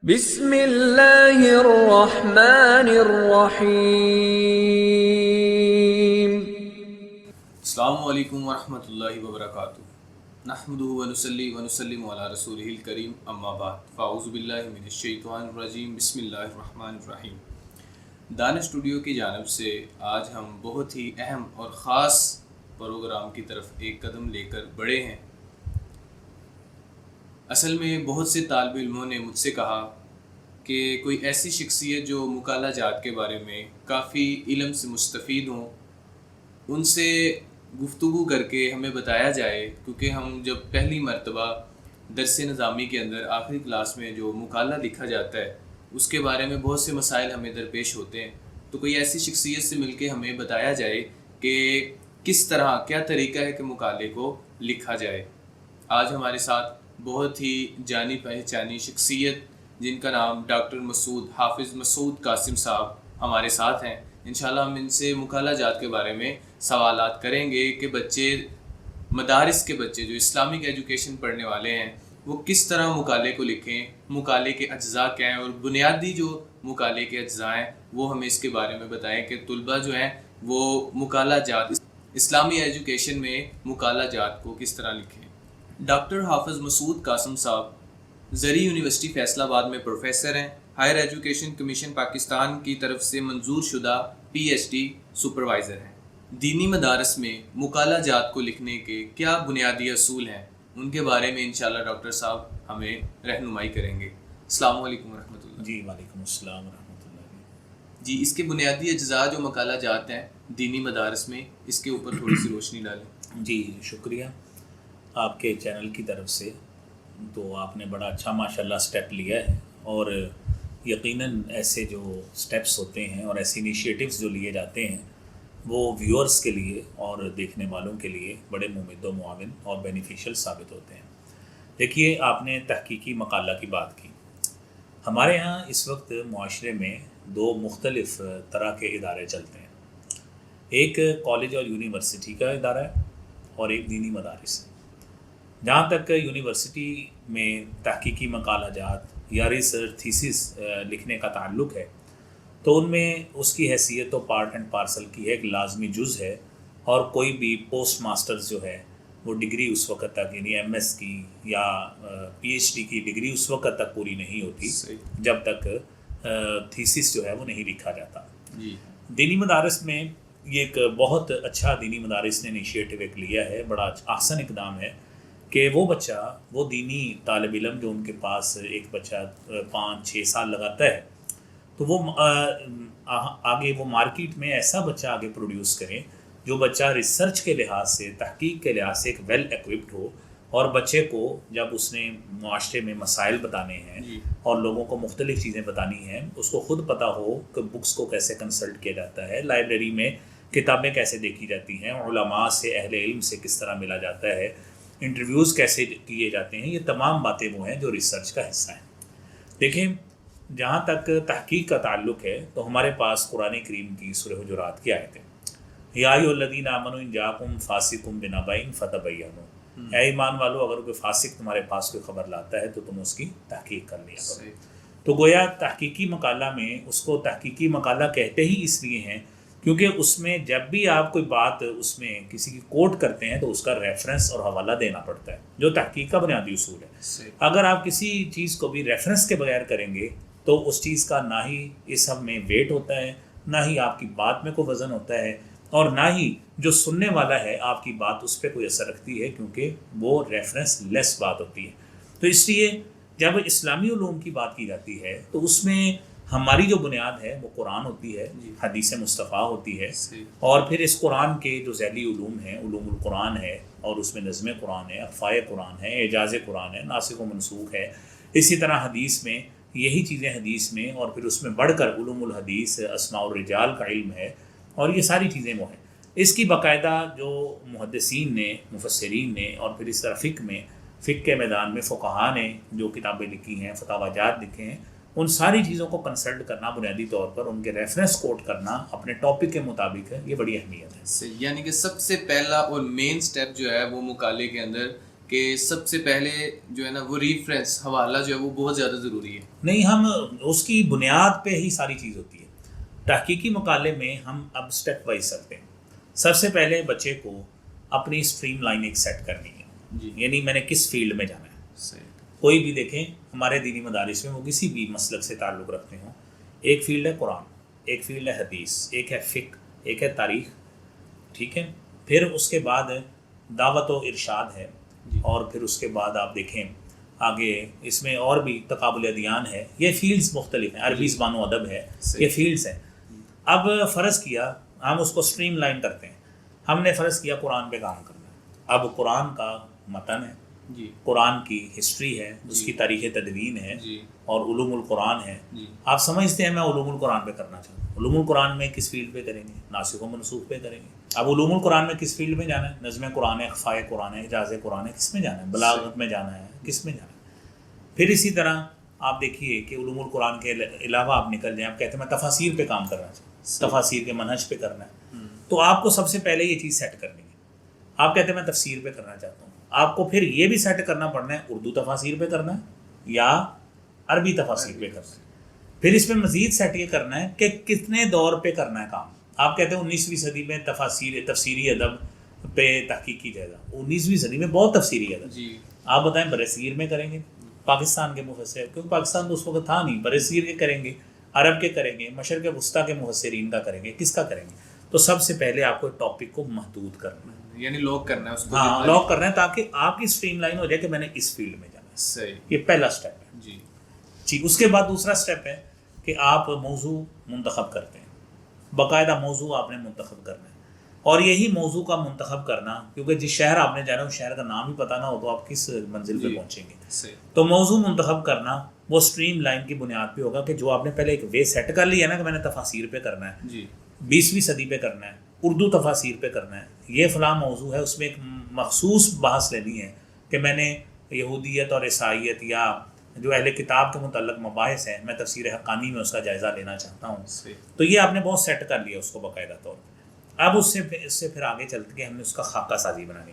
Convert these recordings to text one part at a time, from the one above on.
بسم اللہ الرحمن الرحیم۔ السلام علیکم ورحمۃ اللہ وبرکاتہ۔ نحمدہ ونصلی ونسلم علی رسولہ الکریم، اما بعد، فاعوذ باللہ من الشیطان الرجیم، بسم اللہ الرحمن الرحیم۔ دانش اسٹوڈیو کی جانب سے آج ہم بہت ہی اہم اور خاص پروگرام کی طرف ایک قدم لے کر بڑھے ہیں۔ اصل میں بہت سے طالب علموں نے مجھ سے کہا کہ کوئی ایسی شخصیت جو مکالمہ جات کے بارے میں کافی علم سے مستفید ہوں، ان سے گفتگو کر کے ہمیں بتایا جائے، کیونکہ ہم جب پہلی مرتبہ درس نظامی کے اندر آخری کلاس میں جو مکالمہ لکھا جاتا ہے اس کے بارے میں بہت سے مسائل ہمیں درپیش ہوتے ہیں، تو کوئی ایسی شخصیت سے مل کے ہمیں بتایا جائے کہ کس طرح کیا طریقہ ہے کہ مکالمے کو لکھا جائے۔ آج ہمارے ساتھ بہت ہی جانی پہچانی شخصیت جن کا نام ڈاکٹر مسعود حافظ مسعود قاسم صاحب ہمارے ساتھ ہیں۔ انشاءاللہ ہم ان سے مکالمہ جات کے بارے میں سوالات کریں گے کہ بچے، مدارس کے بچے جو اسلامک ایجوکیشن پڑھنے والے ہیں، وہ کس طرح مکالمے کو لکھیں، مکالمے کے اجزاء کیا ہیں، اور بنیادی جو مکالمے کے اجزاء ہیں وہ ہمیں اس کے بارے میں بتائیں کہ طلبہ جو ہیں وہ مکالمہ جات اسلامی ایجوکیشن میں مکالمہ جات کو کس طرح لکھیں۔ ڈاکٹر حافظ مسعود قاسم صاحب زرعی یونیورسٹی فیصل آباد میں پروفیسر ہیں۔ ہائر ایجوکیشن کمیشن پاکستان کی طرف سے منظور شدہ پی ایچ ڈی سپروائزر ہیں۔ دینی مدارس میں مکالمہ جات کو لکھنے کے کیا بنیادی اصول ہیں، ان کے بارے میں انشاءاللہ ڈاکٹر صاحب ہمیں رہنمائی کریں گے۔ السلام علیکم ورحمۃ اللہ۔ جی وعلیکم السلام ورحمۃ اللہ۔ جی، اس کے بنیادی اجزاء جو مکالمہ جات ہیں دینی مدارس میں، اس کے اوپر تھوڑی سی روشنی ڈالیں۔ جی شکریہ آپ کے چینل کی طرف سے، تو آپ نے بڑا اچھا ماشاءاللہ سٹیپ لیا ہے، اور یقیناً ایسے جو سٹیپس ہوتے ہیں اور ایسے انیشیٹوز جو لیے جاتے ہیں وہ ویورز کے لیے اور دیکھنے والوں کے لیے بڑے ممد و معاون اور بینیفیشل ثابت ہوتے ہیں۔ دیکھیے، آپ نے تحقیقی مقالہ کی بات کی۔ ہمارے ہاں اس وقت معاشرے میں دو مختلف طرح کے ادارے چلتے ہیں، ایک کالج اور یونیورسٹی کا ادارہ ہے اور ایک دینی مدارس ہے۔ جہاں تک یونیورسٹی میں تحقیقی مقالہ جات یا ریسرچ تھیسس لکھنے کا تعلق ہے، تو ان میں اس کی حیثیت تو پارٹ اینڈ پارسل کی ہے، ایک لازمی جز ہے، اور کوئی بھی پوسٹ ماسٹرز جو ہے وہ ڈگری اس وقت تک، یعنی ایم ایس کی یا پی ایچ ڈی کی ڈگری اس وقت تک پوری نہیں ہوتی جب تک تھیسس جو ہے وہ نہیں لکھا جاتا۔ جی، دینی مدارس میں یہ ایک بہت اچھا دینی مدارس نے انیشیٹو ایک لیا ہے، بڑا احسن اقدام ہے کہ وہ بچہ، وہ دینی طالب علم جو ان کے پاس ایک بچہ 5-6 سال لگاتا ہے، تو وہ آگے وہ مارکیٹ میں ایسا بچہ آگے پروڈیوس کریں جو بچہ ریسرچ کے لحاظ سے، تحقیق کے لحاظ سے ایک ویل ایکوپڈ ہو، اور بچے کو جب اس نے معاشرے میں مسائل بتانے ہیں اور لوگوں کو مختلف چیزیں بتانی ہیں، اس کو خود پتہ ہو کہ بکس کو کیسے کنسلٹ کیا جاتا ہے، لائبریری میں کتابیں کیسے دیکھی جاتی ہیں، علماء سے، اہل علم سے کس طرح ملا جاتا ہے، انٹرویوز کیسے کیے جاتے ہیں، یہ تمام باتیں وہ ہیں جو ریسرچ کا حصہ ہیں۔ دیکھیں، جہاں تک تحقیق کا تعلق ہے تو ہمارے پاس قرآن کریم کی سورہ حجرات کی آیتیں، یا ایھا الذین آمنوا ان جاءکم فاسق بنبأ فتبینوا، اے ایمان والو، اگر کوئی فاسق تمہارے پاس کوئی خبر لاتا ہے تو تم اس کی تحقیق کر لیا کرو۔ تو گویا تحقیقی مقالہ میں اس کو تحقیقی مقالہ کہتے ہی اس لیے ہیں کیونکہ اس میں جب بھی آپ کوئی بات اس میں کسی کی کوٹ کرتے ہیں تو اس کا ریفرنس اور حوالہ دینا پڑتا ہے، جو تحقیق کا بنیادی اصول ہے۔ اگر آپ کسی چیز کو بھی ریفرنس کے بغیر کریں گے تو اس چیز کا نہ ہی اس سب میں ویٹ ہوتا ہے، نہ ہی آپ کی بات میں کوئی وزن ہوتا ہے، اور نہ ہی جو سننے والا ہے آپ کی بات اس پہ کوئی اثر رکھتی ہے، کیونکہ وہ ریفرنس لیس بات ہوتی ہے۔ تو اس لیے جب اسلامی علوم کی بات کی جاتی ہے تو اس میں ہماری جو بنیاد ہے وہ قرآن ہوتی ہے، حدیث مصطفیٰ ہوتی ہے، اور پھر اس قرآن کے جو ذیلی علوم ہیں، علوم القرآن ہے، اور اس میں نظم قرآن ہے، اقفائے قرآن ہے، اعجاز قرآن ہے، ناسخ و منسوخ ہے، اسی طرح حدیث میں یہی چیزیں، حدیث میں، اور پھر اس میں بڑھ کر علوم الحدیث، اسماء الرجال کا علم ہے، اور یہ ساری چیزیں وہ ہیں۔ اس کی باقاعدہ جو محدثین نے، مفسرین نے، اور پھر اس طرح فقہ کے میدان میں فقہاء نے جو کتابیں لکھی ہیں، فتاوی جات لکھے ہیں، ان ساری چیزوں کو کنسلٹ کرنا، بنیادی طور پر ان کے ریفرنس کوٹ کرنا اپنے ٹاپک کے مطابق ہے، یہ بڑی اہمیت ہے۔ یعنی کہ سب سے پہلا اور مین سٹیپ جو ہے وہ مکالمے کے اندر کہ سب سے پہلے جو ہے نا وہ ریفرنس حوالہ جو ہے وہ بہت زیادہ ضروری ہے؟ نہیں، ہم اس کی بنیاد پہ ہی ساری چیز ہوتی ہے. تحقیقی مقالے میں ہم اب اسٹیپ وائز چلتے ہیں. سب سے پہلے بچے کو اپنی اسٹریم لائن ایک سیٹ کرنی ہے. جی. یعنی میں نے کس فیلڈ میں جانا ہے. صحیح. کوئی بھی دیکھیں ہمارے دینی مدارس میں وہ کسی بھی مسلک سے تعلق رکھتے ہوں، ایک فیلڈ ہے قرآن، ایک فیلڈ ہے حدیث، ایک ہے فقہ، ایک ہے تاریخ. ٹھیک ہے. پھر اس کے بعد دعوت و ارشاد ہے. اور پھر اس کے بعد آپ دیکھیں آگے اس میں اور بھی تقابل ادیان ہے. یہ فیلڈز مختلف ہیں. عربی زبان و ادب ہے، یہ فیلڈز ہیں. اب فرض کیا ہم اس کو اسٹریم لائن کرتے ہیں. ہم نے فرض کیا قرآن پہ کام کرنا ہے. اب قرآن کا متن ہے، جی. قرآن کی ہسٹری ہے، اس کی تاریخ تدوین ہے، جی. اور علوم القرآن ہے. جی. آپ سمجھتے ہیں میں علوم القرآن پہ کرنا چاہتا ہوں. علوم القرآن میں کس فیلڈ پہ کریں گے؟ ناسخ و منسوخ پہ کریں گے. اب علوم القرآن میں کس فیلڈ میں جانا ہے؟ نظم قرآن ہے، اخفاء قرآن ہے، اعجاز قرآن ہے، کس میں جانا ہے؟ بلاغت میں جانا ہے، کس میں جانا ہے؟ پھر اسی طرح آپ دیکھیے کہ علوم القرآن کے علاوہ آپ نکل جائیں. آپ کہتے ہیں میں تفاسیر پہ کام کرنا چاہتا ہوں، تفاسیر کے منہج پہ کرنا ہے. تو آپ کو سب سے پہلے یہ چیز سیٹ کرنی ہے. آپ کہتے ہیں میں تفسیر پہ کرنا چاہتا ہوں. آپ کو پھر یہ بھی سیٹ کرنا پڑنا ہے اردو تفاسیر پہ کرنا ہے یا عربی تفاسیر پہ کرنا ہے. پھر اس میں مزید سیٹ یہ کرنا ہے کہ کتنے دور پہ کرنا ہے کام. آپ کہتے ہیں 19ویں صدی میں تفسیری ادب پہ تحقیق کی جائے گا. 19ویں صدی میں بہت تفسیری ادب. جی. آپ بتائیں برصغیر میں کریں گے پاکستان کے مفسر، کیونکہ پاکستان تو اس وقت تھا نہیں. برصغیر کے کریں گے، عرب کے کریں گے، مشرق وسطیٰ کے مفسرین کا کریں گے، کس کا کریں گے؟ تو سب سے پہلے آپ کو ٹاپک کو محدود کرنا ہے، یعنی لاک کرنا ہے اس کو. ہاں لاک کرنا ہے تاکہ آپ کی اسٹریم لائن ہو جائے کہ میں نے اس فیلڈ میں جانا ہے. صحیح. یہ پہلا اسٹیپ ہے. جی. جی. اس کے بعد دوسرا اسٹیپ ہے کہ آپ موضوع منتخب کرتے ہیں. باقاعدہ موضوع آپ نے منتخب کرنا ہے. اور یہی موضوع کا منتخب کرنا، کیونکہ جس شہر آپ نے جانا ہے اس شہر کا نام ہی پتہ نہ ہو تو آپ کس منزل پہ پہنچیں گے. صحیح. تو موضوع منتخب کرنا وہ اسٹریم لائن کی بنیاد پہ ہوگا کہ جو آپ نے پہلے ایک وے سیٹ کر لیا نا کہ میں نے تفاسیر پہ کرنا ہے، جی. 20ویں صدی پہ کرنا ہے، اردو تفاسیر پہ کرنا ہے، یہ فلاں موضوع ہے، اس میں ایک مخصوص بحث لینی ہے کہ میں نے یہودیت اور عیسائیت یا جو اہل کتاب کے متعلق مباحث ہیں، میں تفسیر حقانی میں اس کا جائزہ لینا چاہتا ہوں. تو یہ آپ نے بہت سیٹ کر لیا اس کو باقاعدہ طور پر. اب اس سے پھر آگے چل کے ہم نے اس کا خاکہ سازی بنانی.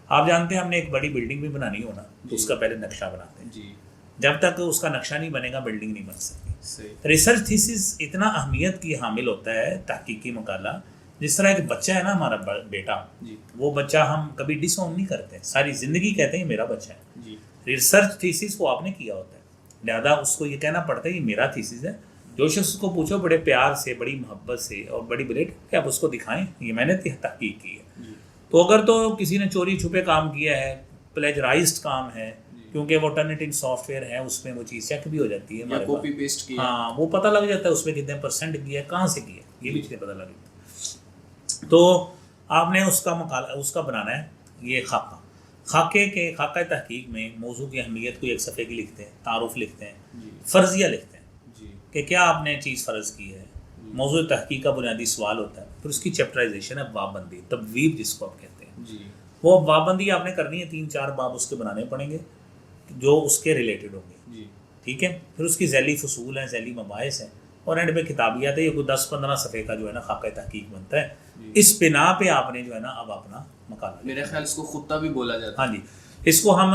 آپ جانتے ہیں ہم نے ایک بڑی بلڈنگ بھی بنانی ہو نا تو اس کا پہلے نقشہ بناتے ہیں. جی. جب تک اس کا نقشہ نہیں بنے گا بلڈنگ نہیں بن سکتی. صحیح. ریسرچ تھیسس اتنا اہمیت کی حامل ہوتا ہے تحقیقی مقالہ. جس طرح ایک بچہ ہے نا ہمارا بیٹا، جی. وہ بچہ ہم کبھی ڈس اون نہیں کرتے، ساری زندگی کہتے ہیں یہ میرا بچہ ہے. جی. ریسرچ تھیسس وہ آپ نے کیا ہوتا ہے، لہٰذا اس کو یہ کہنا پڑتا ہے یہ میرا تھیسس ہے. جو شخص کو پوچھو بڑے پیار سے، بڑی محبت سے اور بڑی بلیٹ کہ آپ اس کو دکھائیں یہ میں نے تحقیق کی ہے. جی. تو اگر تو کسی نے چوری چھپے کام کیا ہے، پلیجرائزڈ کام ہے، کیونکہ وہ ٹرنیٹنگ سافٹ ویئر ہے اس میں وہ چیز چیک بھی ہو جاتی ہے یا کاپی پیسٹ کیا، ہاں وہ پتہ لگ جاتا ہے اس میں کتنے پرسنٹ کیا ہے، کہاں سے کیا ہے، یہ بھی چیزیں پتہ لگ جاتی ہے. تو آپ نے اس کا مقالہ اس کا بنانا ہے یہ خاکہ تحقیق میں موضوع کی اہمیت کو ایک صفحے کی لکھتے ہیں، تعارف لکھتے ہیں، فرضیہ لکھتے ہیں کہ کیا آپ نے چیز فرض کی ہے. موضوع تحقیق کا بنیادی سوال ہوتا ہے. پھر اس کی چیپٹرائزیشن ہے، باب بندی، تبویب جس کو آپ کہتے ہیں. وہ باب بندی آپ نے کرنی ہے، 3-4 باب اس کے بنانے پڑیں گے جو اس کے ریلیٹڈ ہوں گے. ٹھیک ہے. پھر اس کی ذیلی فصول ہیں، ذیلی مباحث ہیں، اور اینڈ پہ کتابیات ہے. یہ کوئی 10-15 صفحے کا جو ہے نا خاکہ تحقیق بنتا ہے. اس بنا پہ آپ نے جو ہے نا اب اپنا مقالہ، میرے خیال اس کو خطہ بھی بولا جاتا ہے. ہاں جی. اس کو ہم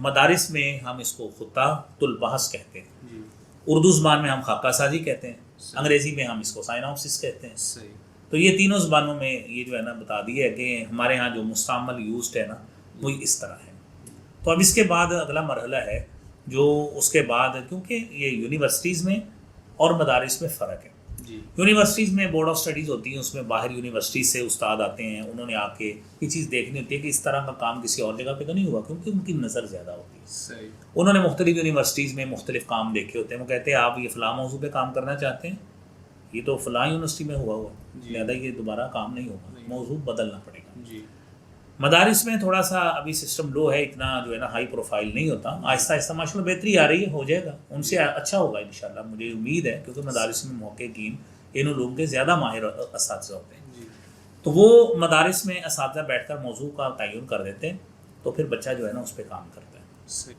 مدارس میں ہم اس کو خطہ البحث کہتے ہیں. اردو زبان میں ہم خاکہ سازی کہتے ہیں، انگریزی میں ہم اس کو سائنوپسس کہتے ہیں. صحیح. تو یہ تینوں زبانوں میں یہ جو ہے نا بتا دیا ہے کہ ہمارے ہاں جو مستعمل یوزڈ ہے نا وہ اس طرح ہے. تو اب اس کے بعد اگلا مرحلہ ہے جو اس کے بعد، کیونکہ یہ یونیورسٹیز میں اور مدارس میں فرق ہے. یونیورسٹیز میں بورڈ آف اسٹڈیز ہوتی ہیں، اس میں باہر یونیورسٹیز سے استاد آتے ہیں، انہوں نے آ کے یہ چیز دیکھنی ہوتی ہے کہ اس طرح کا کام کسی اور جگہ پہ تو نہیں ہوا، کیونکہ ان کی نظر زیادہ ہوتی ہے. صحیح. انہوں نے مختلف یونیورسٹیز میں مختلف کام دیکھے ہوتے ہیں. وہ کہتے ہیں آپ یہ فلاں موضوع پہ کام کرنا چاہتے ہیں، یہ تو فلاں یونیورسٹی میں ہوا لہٰذا یہ دوبارہ کام نہیں ہوگا، موضوع بدلنا پڑے گا. مدارس میں تھوڑا سا ابھی سسٹم لو ہے، اتنا جو ہے نا ہائی پروفائل نہیں ہوتا. آہستہ آہستہ ماشاء اللہ بہتری آ رہی ہے، ہو جائے گا، ان سے اچھا ہوگا انشاءاللہ، مجھے امید ہے، کیونکہ مدارس میں محققین ان علوم کے زیادہ ماہر اساتذہ ہوتے ہیں. تو وہ مدارس میں اساتذہ بیٹھ کر موضوع کا تعین کر دیتے ہیں، تو پھر بچہ جو ہے نا اس پہ کام کرتا ہے.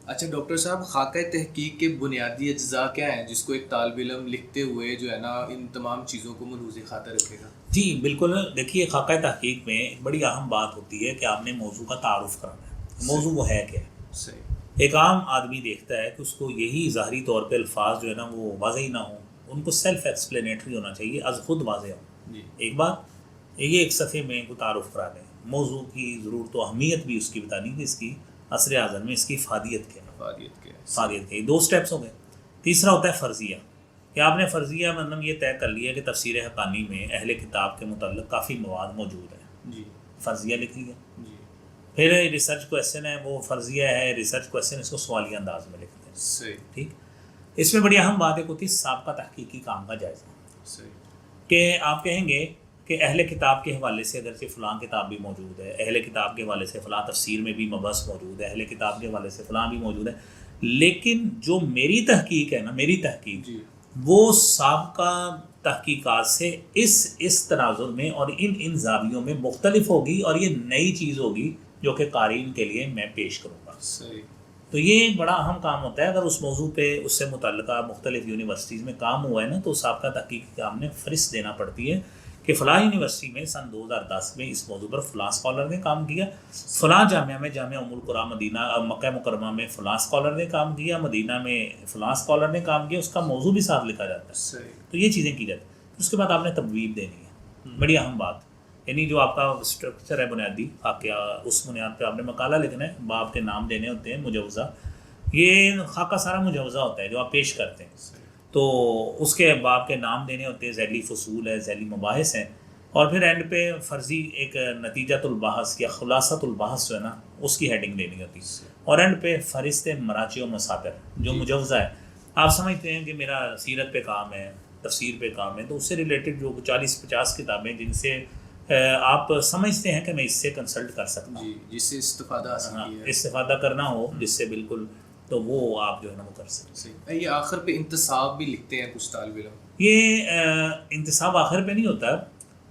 اچھا ڈاکٹر صاحب، خاکہ تحقیق کے بنیادی اجزاء کیا ہیں جس کو ایک طالب علم لکھتے ہوئے جو ہے نا ان تمام چیزوں کو ملحوظ خاطر رکھے گا؟ جی بالکل. دیکھیے خاکہ تحقیق میں ایک بڑی اہم بات ہوتی ہے کہ آپ نے موضوع کا تعارف کرانا ہے. موضوع وہ ہے کیا. صحیح. ایک عام آدمی دیکھتا ہے کہ اس کو یہی ظاہری طور پہ الفاظ جو ہے نا وہ واضح ہی نہ ہوں, ان کو سیلف ایکسپلینیٹری ہونا چاہیے, از خود واضح ہو. جی. ایک بات یہ ایک صفحے میں کو تعارف کرا دیں, موضوع کی ضرورت و اہمیت بھی اس کی بتانی کہ اس کی عصر اعظم میں اس کی افادیت کیا ہے. افادیت کے 2 سٹیپس ہو گئے. تیسرا ہوتا ہے فرضیہ, کہ آپ نے فرضیہ مطلب یہ طے کر لیا کہ تفسیر حقانی میں اہل کتاب کے متعلق کافی مواد موجود ہیں. جی. فرضیہ لکھ لیا. جی. پھر ریسرچ کویسچن ہے, وہ فرضیہ ہے, ریسرچ کویسچن اس کو سوالیہ انداز میں لکھتے ہیں. صحیح. ٹھیک. اس میں بڑی اہم بات ایک ہوتی ہے سابقہ تحقیقی کام کا جائزہ. صحیح. کہ آپ کہیں گے کہ اہل کتاب کے حوالے سے اگرچہ فلاں کتاب بھی موجود ہے, اہل کتاب کے حوالے سے فلاں تفسیر میں بھی مبحث موجود ہے, اہل کتاب کے حوالے سے فلاں بھی موجود ہے, لیکن جو میری تحقیق ہے نا, میری تحقیق جی. وہ سابقہ تحقیقات سے اس تناظر میں اور ان زاویوں میں مختلف ہوگی, اور یہ نئی چیز ہوگی جو کہ قارئین کے لیے میں پیش کروں گا. صحیح. تو یہ ایک بڑا اہم کام ہوتا ہے. اگر اس موضوع پہ اس سے متعلقہ مختلف یونیورسٹیز میں کام ہوا ہے نا, تو سابقہ تحقیقی کام نے فہرست دینا پڑتی ہے کہ فلاں یونیورسٹی میں سن 2010 میں اس موضوع پر فلاں اسکالر نے کام کیا, فلاں جامعہ میں جامعہ ام القریٰ مدینہ مکہ مکرمہ میں فلاں اسکالر نے کام کیا, مدینہ میں فلاں اسکالر نے کام کیا, اس کا موضوع بھی ساتھ لکھا جاتا ہے. صحیح. تو یہ چیزیں کی جاتی ہیں. اس کے بعد آپ نے تبویب دینی ہے, بڑی اہم بات, یعنی جو آپ کا اسٹرکچر ہے بنیادی خاکہ, اس بنیاد پہ آپ نے مقالہ لکھنا ہے, باب کے نام دینے ہوتے ہیں, مجوزہ, یہ خاکہ سارا مجوزہ ہوتا ہے جو آپ پیش کرتے ہیں. تو اس کے باب کے نام دینے ہوتے ہیں, ذیلی فصول ہے, ذیلی مباحث ہیں, اور پھر اینڈ پہ فرضی ایک نتیجۃ البحث یا خلاصۃ البحث جو ہے نا اس کی ہیڈنگ دینی ہوتی ہے, اور اینڈ پہ فہرست مراجع و مصادر جو مجوزہ ہے. آپ سمجھتے ہیں کہ میرا سیرت پہ کام ہے, تفسیر پہ کام ہے, تو اس سے ریلیٹڈ جو 40-50 کتابیں جن سے آپ سمجھتے ہیں کہ میں اس سے کنسلٹ کر سکتا ہوں, جس سے استفادہ استفادہ کرنا ہو جس سے, بالکل, تو وہ آپ جو ہے نا وہ کر سکتے ہیں. یہ آخر پہ انتصاب بھی لکھتے ہیں کچھ طالب علم. یہ انتصاب آخر پہ نہیں ہوتا,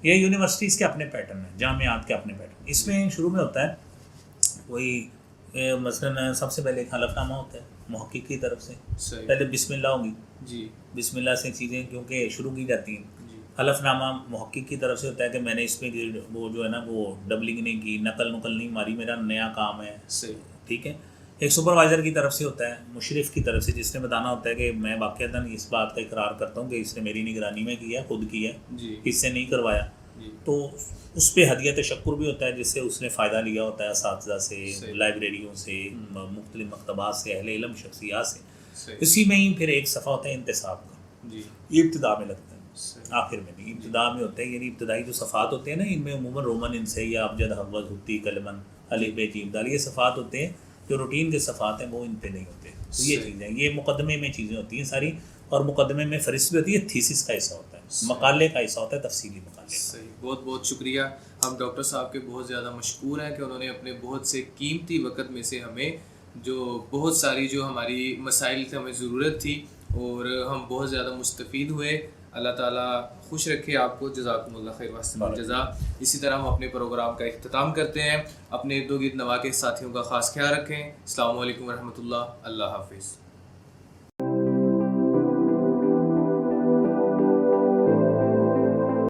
یہ یونیورسٹیز کے اپنے پیٹرن ہیں, جامعات کے اپنے پیٹرن. اس میں شروع میں ہوتا ہے وہی مثلاً سب سے پہلے ایک حلف نامہ ہوتا ہے محقق کی طرف سے. پہلے بسم اللہ ہوگی. جی. بسم اللہ سے چیزیں کیونکہ شروع کی جاتی ہیں. حلف نامہ محقق کی طرف سے ہوتا ہے کہ میں نے اس میں وہ جو ہے نا وہ ڈبلنگ نہیں کی, نقل نہیں ماری, میرا نیا کام ہے. ٹھیک ہے. ایک سپروائزر کی طرف سے ہوتا ہے, مشرف کی طرف سے, جس نے بتانا ہوتا ہے کہ میں واقعتاً اس بات کا اقرار کرتا ہوں کہ اس نے میری نگرانی میں کیا, خود کیا, اس سے نہیں کروایا. تو اس پہ ہدیہ تشکر بھی ہوتا ہے جس سے اس نے فائدہ لیا ہوتا ہے, اساتذہ سے, لائبریریوں سے, مختلف مکتبات سے, اہل علم شخصیات سے. اسی میں ہی پھر ایک صفحہ ہوتا ہے انتصاب کا. یہ ابتدا میں لگتا ہے, آخر میں نہیں, ابتدا میں ہوتا ہے. یعنی ابتدائی جو صفحات ہوتے ہیں نا, ان میں عموماً رومن ان سے یا ابجد حوض حتی کلمن الف ب جیم دال, یہ صفحات ہوتے ہیں. جو روٹین کے صفحات ہیں وہ ان پہ نہیں ہوتے. تو یہ چیزیں, یہ مقدمے میں چیزیں ہوتی ہیں ساری, اور مقدمے میں فہرست بھی ہوتی ہے, تھیسس کا حصہ ہوتا ہے, مقالے کا حصہ ہوتا ہے, تفصیلی مقالے. صحیح. بہت بہت شکریہ. ہم ڈاکٹر صاحب کے بہت زیادہ مشکور ہیں کہ انہوں نے اپنے بہت سے قیمتی وقت میں سے ہمیں جو بہت ساری جو ہماری مسائل سے ہمیں ضرورت تھی, اور ہم بہت زیادہ مستفید ہوئے. اللہ تعالیٰ خوش رکھے آپ کو. جزاکم اللہ خیر واسطہ جزا. اسی طرح ہم اپنے پروگرام کا اختتام کرتے ہیں. اپنے ارد گرد نواح کے ساتھیوں کا خاص خیال رکھیں. السلام علیکم ورحمۃ اللہ. اللہ حافظ.